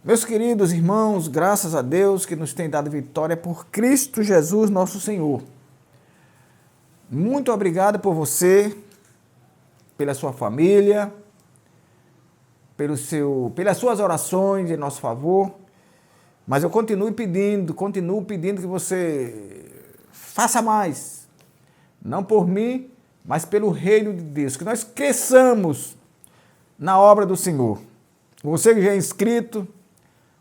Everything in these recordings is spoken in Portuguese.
Meus queridos irmãos, graças a Deus que nos tem dado vitória por Cristo Jesus, nosso Senhor. Muito obrigado por você, pela sua família, pelas suas orações em nosso favor. Mas eu continuo pedindo que você faça mais. Não por mim, mas pelo reino de Deus. Que nós cresçamos na obra do Senhor. Você que já é inscrito,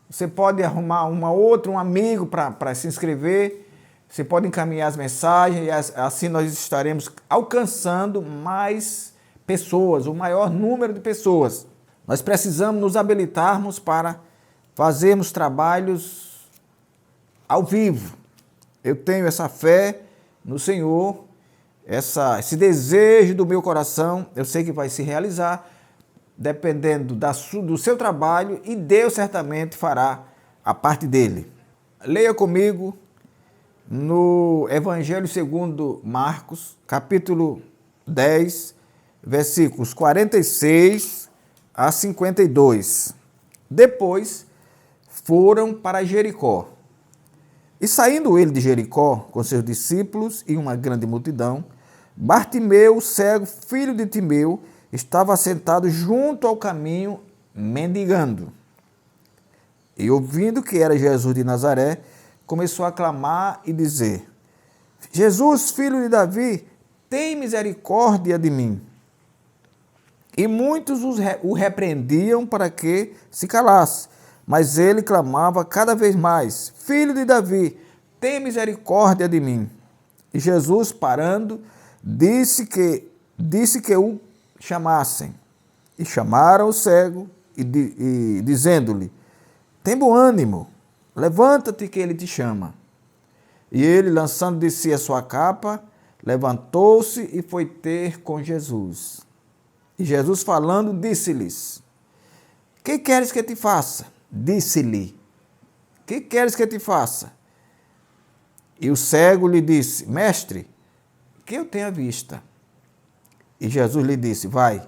você pode arrumar um amigo para se inscrever. Você pode encaminhar as mensagens e assim nós estaremos alcançando mais pessoas, o maior número de pessoas. Nós precisamos nos habilitarmos para fazermos trabalhos ao vivo. Eu tenho essa fé no Senhor, esse desejo do meu coração, eu sei que vai se realizar, dependendo do seu trabalho, e Deus certamente fará a parte dele. Leia comigo no Evangelho segundo Marcos, capítulo 10, versículos 46 a 52. Depois foram para Jericó. E saindo ele de Jericó com seus discípulos e uma grande multidão, Bartimeu, cego, filho de Timeu, estava sentado junto ao caminho, mendigando. E ouvindo que era Jesus de Nazaré, começou a clamar e dizer: Jesus, filho de Davi, tem misericórdia de mim. E muitos o repreendiam para que se calasse, mas ele clamava cada vez mais: Filho de Davi, tem misericórdia de mim. E Jesus, parando, disse que o chamassem. E chamaram o cego e dizendo-lhe: tem bom ânimo, levanta-te que ele te chama. E ele, lançando de si a sua capa, levantou-se e foi ter com Jesus. E Jesus falando, disse-lhes: que queres que te faça? Disse-lhe: que queres que te faça? E o cego lhe disse: mestre, que eu tenha vista. E Jesus lhe disse: vai,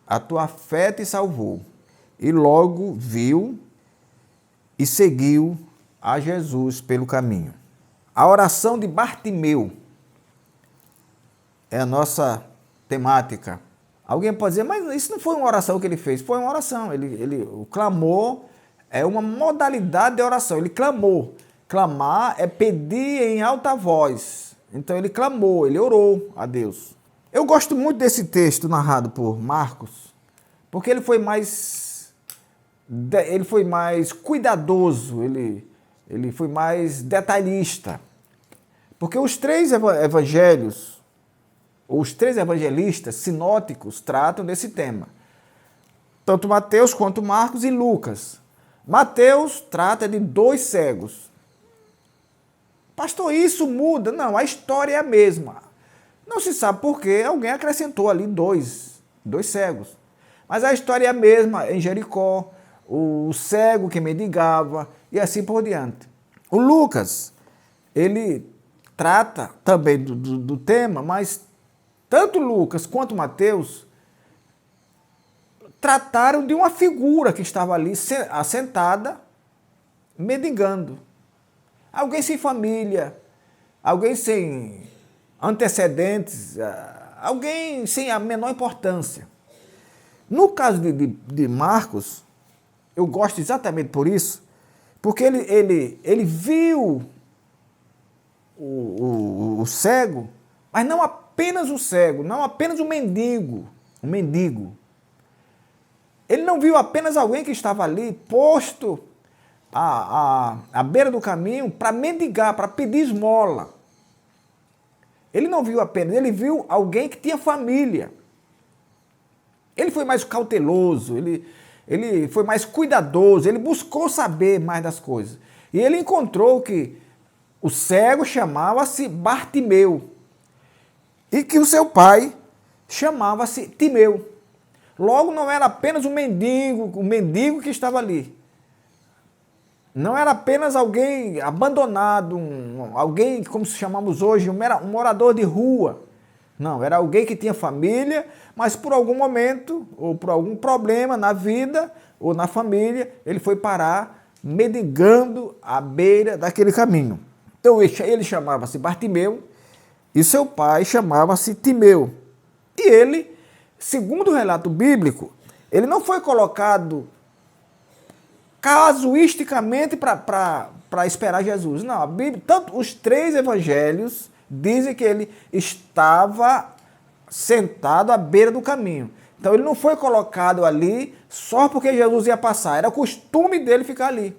a tua fé te salvou. E logo viu e seguiu a Jesus pelo caminho. A oração de Bartimeu é a nossa temática. Alguém pode dizer, mas isso não foi uma oração que ele fez. Foi uma oração. O clamor é uma modalidade de oração. Ele clamou. Clamar é pedir em alta voz. Então ele clamou, ele orou a Deus. Eu gosto muito desse texto narrado por Marcos, porque ele foi mais cuidadoso, ele foi mais detalhista. Porque os três evangelhos, os três evangelistas sinóticos tratam desse tema. Tanto Mateus quanto Marcos e Lucas. Mateus trata de 2 cegos. Pastor, isso muda? Não, a história é a mesma. Não se sabe por que alguém acrescentou ali dois cegos. Mas a história é a mesma em Jericó, o cego que mendigava e assim por diante. O Lucas, ele trata também do tema, mas tanto Lucas quanto Mateus trataram de uma figura que estava ali assentada, mendigando. Alguém sem família, alguém sem antecedentes, alguém sem a menor importância. No caso de Marcos, eu gosto exatamente por isso, porque ele viu o cego, mas não apenas o cego, não apenas o mendigo. Ele não viu apenas alguém que estava ali posto à beira do caminho para mendigar, para pedir esmola. Ele não viu apenas, ele viu alguém que tinha família. Ele foi mais cauteloso, ele foi mais cuidadoso, ele buscou saber mais das coisas. E ele encontrou que o cego chamava-se Bartimeu e que o seu pai chamava-se Timeu. Logo, não era apenas um mendigo que estava ali. Não era apenas alguém abandonado, alguém, como chamamos hoje, um morador de rua. Não, era alguém que tinha família, mas por algum momento, ou por algum problema na vida, ou na família, ele foi parar mendigando à beira daquele caminho. Então ele chamava-se Bartimeu e seu pai chamava-se Timeu. E ele, segundo o relato bíblico, ele não foi colocado casuisticamente para esperar Jesus. Não, a Bíblia, tanto os 3 evangelhos dizem que ele estava sentado à beira do caminho. Então ele não foi colocado ali só porque Jesus ia passar, era costume dele ficar ali.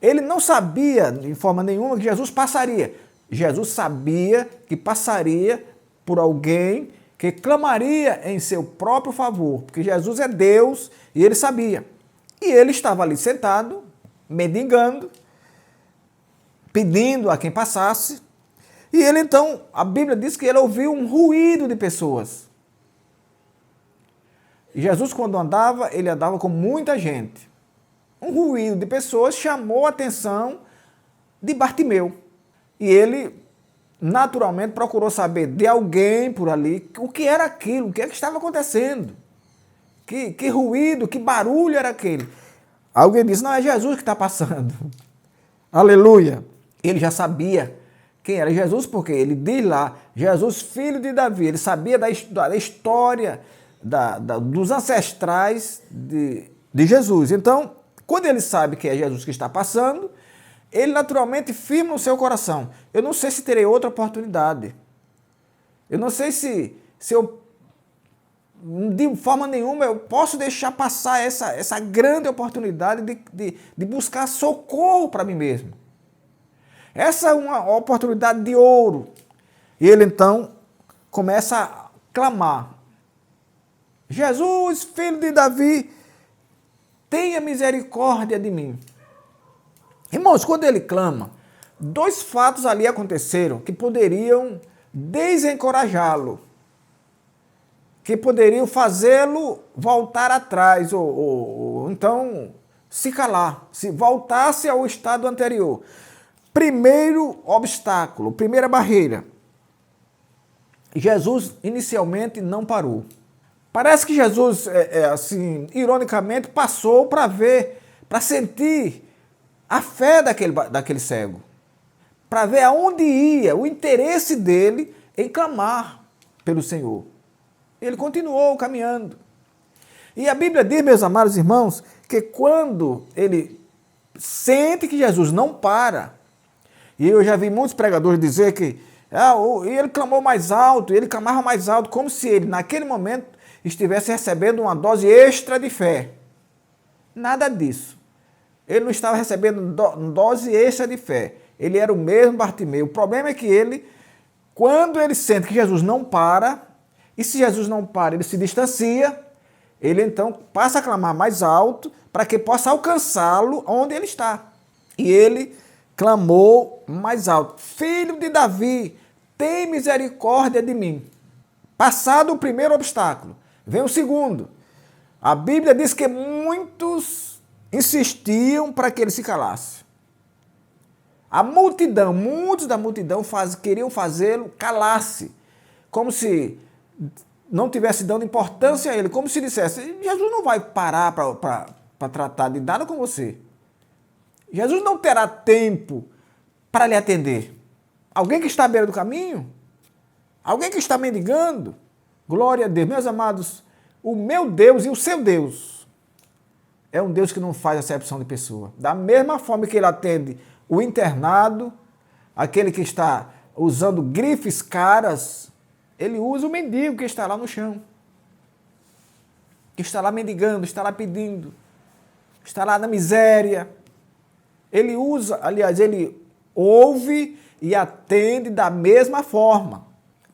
Ele não sabia, de forma nenhuma, que Jesus passaria. Jesus sabia que passaria por alguém que clamaria em seu próprio favor, porque Jesus é Deus e ele sabia. E ele estava ali sentado, mendigando, pedindo a quem passasse. E ele então, a Bíblia diz que ele ouviu um ruído de pessoas. E Jesus, quando andava, ele andava com muita gente. Um ruído de pessoas chamou a atenção de Bartimeu. E ele, naturalmente, procurou saber de alguém por ali o que era aquilo, o que é que estava acontecendo. Que ruído, que barulho era aquele? Alguém disse, não, é Jesus que está passando. Aleluia. Ele já sabia quem era Jesus, porque ele diz lá, Jesus, filho de Davi. Ele sabia da história, dos ancestrais de Jesus. Então, quando ele sabe que é Jesus que está passando, ele naturalmente firma no seu coração. Eu não sei se terei outra oportunidade. Eu não sei se eu, de forma nenhuma, eu posso deixar passar essa grande oportunidade de buscar socorro para mim mesmo. Essa é uma oportunidade de ouro. E ele então começa a clamar. Jesus, filho de Davi, tenha misericórdia de mim. Irmãos, quando ele clama, 2 fatos ali aconteceram que poderiam desencorajá-lo, que poderiam fazê-lo voltar atrás, ou então se calar, se voltasse ao estado anterior. Primeiro obstáculo, primeira barreira. Jesus inicialmente não parou. Parece que Jesus, assim, ironicamente, passou para ver, para sentir a fé daquele cego, para ver aonde ia o interesse dele em clamar pelo Senhor. Ele continuou caminhando. E a Bíblia diz, meus amados irmãos, que quando ele sente que Jesus não para, e eu já vi muitos pregadores dizer que ele clamou mais alto, ele clamava mais alto, como se ele, naquele momento, estivesse recebendo uma dose extra de fé. Nada disso. Ele não estava recebendo dose extra de fé. Ele era o mesmo Bartimeu. O problema é que ele, quando ele sente que Jesus não para, e se Jesus não para, ele se distancia, ele então passa a clamar mais alto para que possa alcançá-lo onde ele está. E ele clamou mais alto: Filho de Davi, tem misericórdia de mim. Passado o primeiro obstáculo, vem o segundo. A Bíblia diz que muitos insistiam para que ele se calasse. A multidão, muitos da multidão queriam fazê-lo calar-se, como se não tivesse dando importância a ele, como se dissesse: Jesus não vai parar para tratar de nada com você. Jesus não terá tempo para lhe atender. Alguém que está à beira do caminho? Alguém que está mendigando? Glória a Deus. Meus amados, o meu Deus e o seu Deus é um Deus que não faz acepção de pessoa. Da mesma forma que ele atende o internado, aquele que está usando grifes caras, ele usa o mendigo que está lá no chão, que está lá mendigando, está lá pedindo, está lá na miséria. Ele usa, aliás, ele ouve e atende da mesma forma.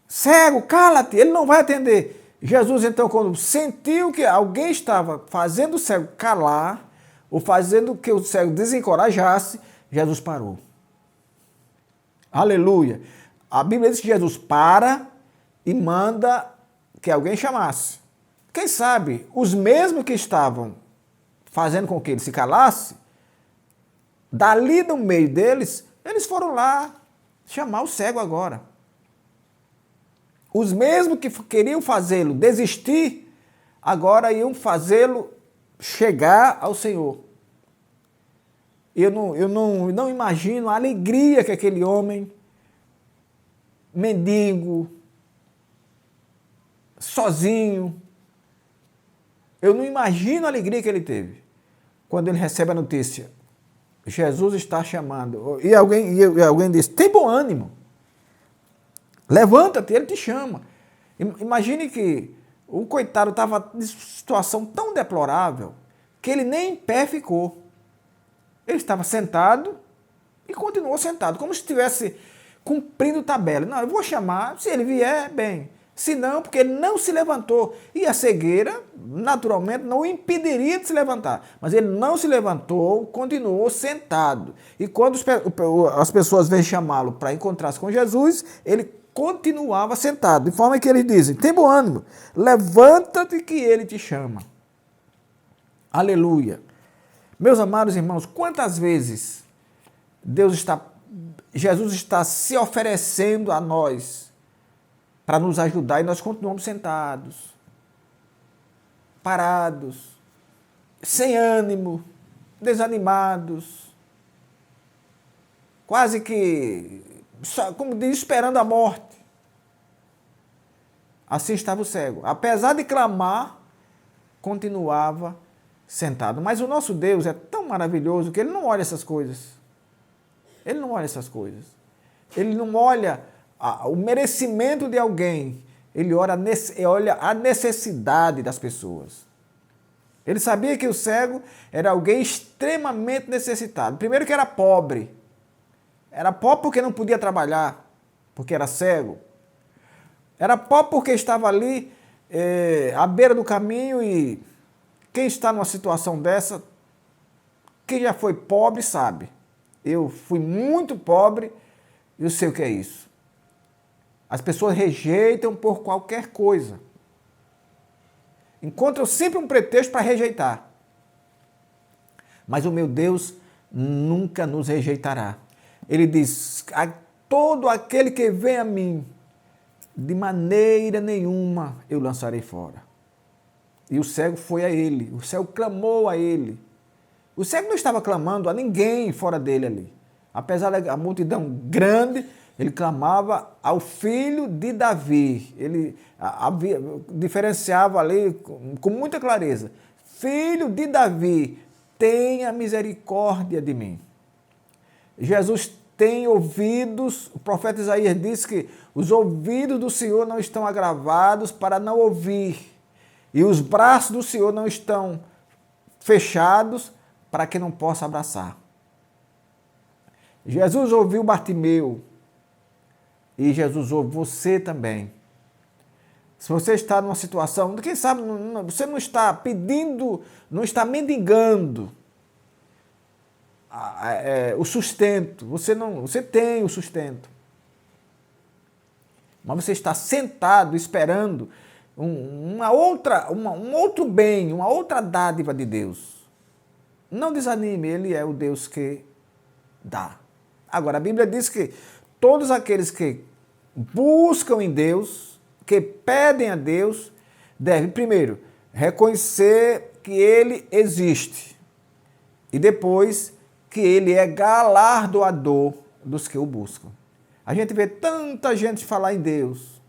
Cego, cala-te, ele não vai atender. Jesus, então, quando sentiu que alguém estava fazendo o cego calar, ou fazendo que o cego desencorajasse, Jesus parou. Aleluia. A Bíblia diz que Jesus para e manda que alguém chamasse. Quem sabe, os mesmos que estavam fazendo com que ele se calasse, dali no meio deles, eles foram lá chamar o cego agora. Os mesmos que queriam fazê-lo desistir, agora iam fazê-lo chegar ao Senhor. Eu não imagino a alegria que aquele homem, mendigo, sozinho, eu não imagino a alegria que ele teve quando ele recebe a notícia. Jesus está chamando. E alguém diz, tem bom ânimo. Levanta-te, ele te chama. Imagine que o coitado estava em situação tão deplorável que ele nem em pé ficou. Ele estava sentado e continuou sentado, como se estivesse cumprindo tabela. Não, eu vou chamar, se ele vier, bem. Se não, porque ele não se levantou. E a cegueira, naturalmente, não o impediria de se levantar. Mas ele não se levantou, continuou sentado. E quando as pessoas vêm chamá-lo para encontrar-se com Jesus, ele continuava sentado. De forma que eles dizem, tem bom ânimo, levanta-te que ele te chama. Aleluia. Meus amados irmãos, quantas vezes Jesus está se oferecendo a nós para nos ajudar e nós continuamos sentados, parados, sem ânimo, desanimados, quase que, como diz, esperando a morte. Assim estava o cego. Apesar de clamar, continuava sentado. Mas o nosso Deus é tão maravilhoso que Ele não olha essas coisas. Ele não olha essas coisas. Ele não olha o merecimento de alguém. Ele olha a necessidade das pessoas. Ele sabia que o cego era alguém extremamente necessitado. Primeiro que era pobre. Era pobre porque não podia trabalhar, porque era cego. Era pobre porque estava ali à beira do caminho e quem está numa situação dessa, quem já foi pobre sabe. Eu fui muito pobre e eu sei o que é isso. As pessoas rejeitam por qualquer coisa. Encontram sempre um pretexto para rejeitar. Mas o meu Deus nunca nos rejeitará. Ele diz, a todo aquele que vem a mim, de maneira nenhuma eu lançarei fora. E o cego foi a ele, o cego clamou a ele. O cego não estava clamando a ninguém fora dele ali. Apesar da multidão grande, ele clamava ao filho de Davi. Ele diferenciava ali com muita clareza. Filho de Davi, tenha misericórdia de mim. Jesus tem ouvidos, o profeta Isaías diz que os ouvidos do Senhor não estão agravados para não ouvir. E os braços do Senhor não estão fechados para que não possa abraçar. Jesus ouviu Bartimeu e Jesus ouve você também. Se você está numa situação, quem sabe você não está pedindo, não está mendigando o sustento, você tem o sustento. Mas você está sentado esperando um outro bem, uma outra dádiva de Deus. Não desanime, Ele é o Deus que dá. Agora, a Bíblia diz que todos aqueles que buscam em Deus, que pedem a Deus, devem, primeiro, reconhecer que Ele existe e depois que Ele é galardoador dos que o buscam. A gente vê tanta gente falar em Deus.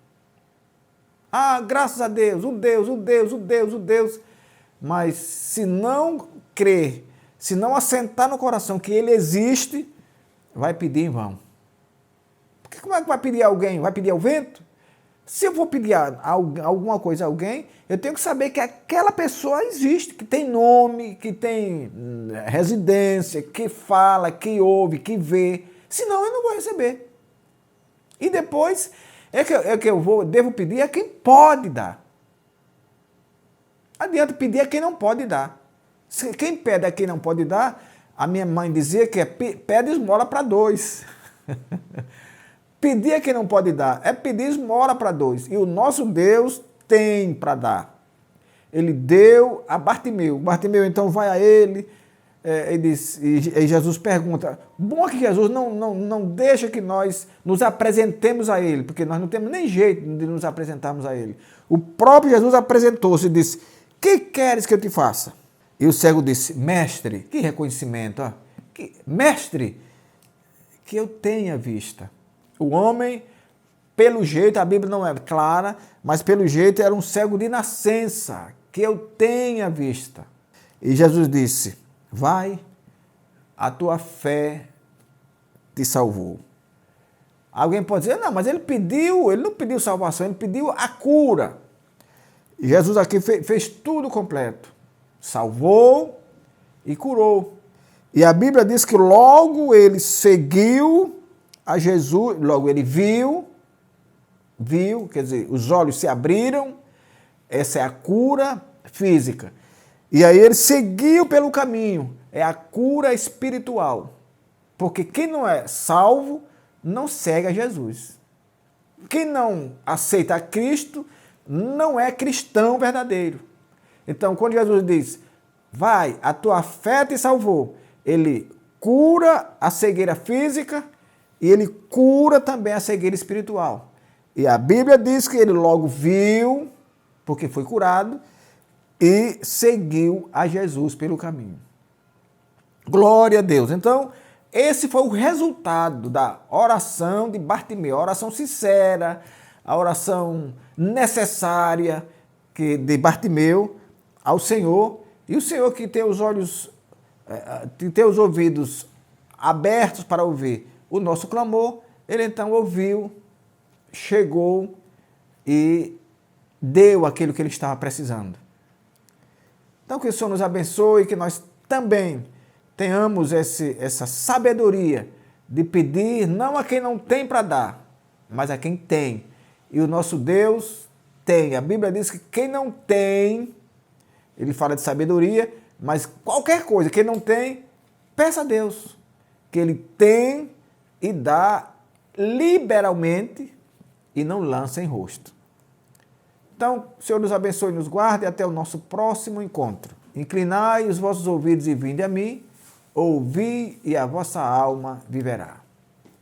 Ah, graças a Deus, o Deus, o Deus, o Deus, o Deus. Mas se não crer, se não assentar no coração que Ele existe, vai pedir em vão. Porque como é que vai pedir a alguém? Vai pedir ao vento? Se eu vou pedir alguma coisa a alguém, eu tenho que saber que aquela pessoa existe, que tem nome, que tem residência, que fala, que ouve, que vê. Senão eu não vou receber. E depois devo pedir a quem pode dar. Adianta pedir a quem não pode dar. Quem pede a quem não pode dar, a minha mãe dizia que pede esmola para dois. Pedir a quem não pode dar é pedir esmola para dois. E o nosso Deus tem para dar. Ele deu a Bartimeu. Bartimeu então vai a ele, e Jesus pergunta, bom que Jesus não deixa que nós nos apresentemos a Ele, porque nós não temos nem jeito de nos apresentarmos a Ele. O próprio Jesus apresentou-se e disse, que queres que eu te faça? E o cego disse, mestre, que reconhecimento, ó, mestre, que eu tenha vista. O homem, pelo jeito, a Bíblia não é clara, mas pelo jeito era um cego de nascença, que eu tenha vista. E Jesus disse, vai, a tua fé te salvou. Alguém pode dizer, não, mas ele não pediu salvação, ele pediu a cura. E Jesus aqui fez tudo completo. Salvou e curou. E a Bíblia diz que logo ele seguiu a Jesus, logo ele viu, quer dizer, os olhos se abriram, essa é a cura física. E aí ele seguiu pelo caminho, é a cura espiritual. Porque quem não é salvo, não segue a Jesus. Quem não aceita a Cristo, não é cristão verdadeiro. Então, quando Jesus diz, vai, a tua fé te salvou, ele cura a cegueira física e ele cura também a cegueira espiritual. E a Bíblia diz que ele logo viu, porque foi curado, e seguiu a Jesus pelo caminho. Glória a Deus. Então, esse foi o resultado da oração de Bartimeu, a oração sincera, a oração necessária de Bartimeu ao Senhor. E o Senhor que tem os olhos, tem os ouvidos abertos para ouvir o nosso clamor, ele então ouviu, chegou e deu aquilo que ele estava precisando. Então, que o Senhor nos abençoe e que nós também tenhamos essa sabedoria de pedir não a quem não tem para dar, mas a quem tem. E o nosso Deus tem. A Bíblia diz que quem não tem, ele fala de sabedoria, mas qualquer coisa, quem não tem, peça a Deus, que ele tem e dá liberalmente e não lança em rosto. Então, o Senhor nos abençoe e nos guarde até o nosso próximo encontro. Inclinai os vossos ouvidos e vinde a mim, ouvi e a vossa alma viverá.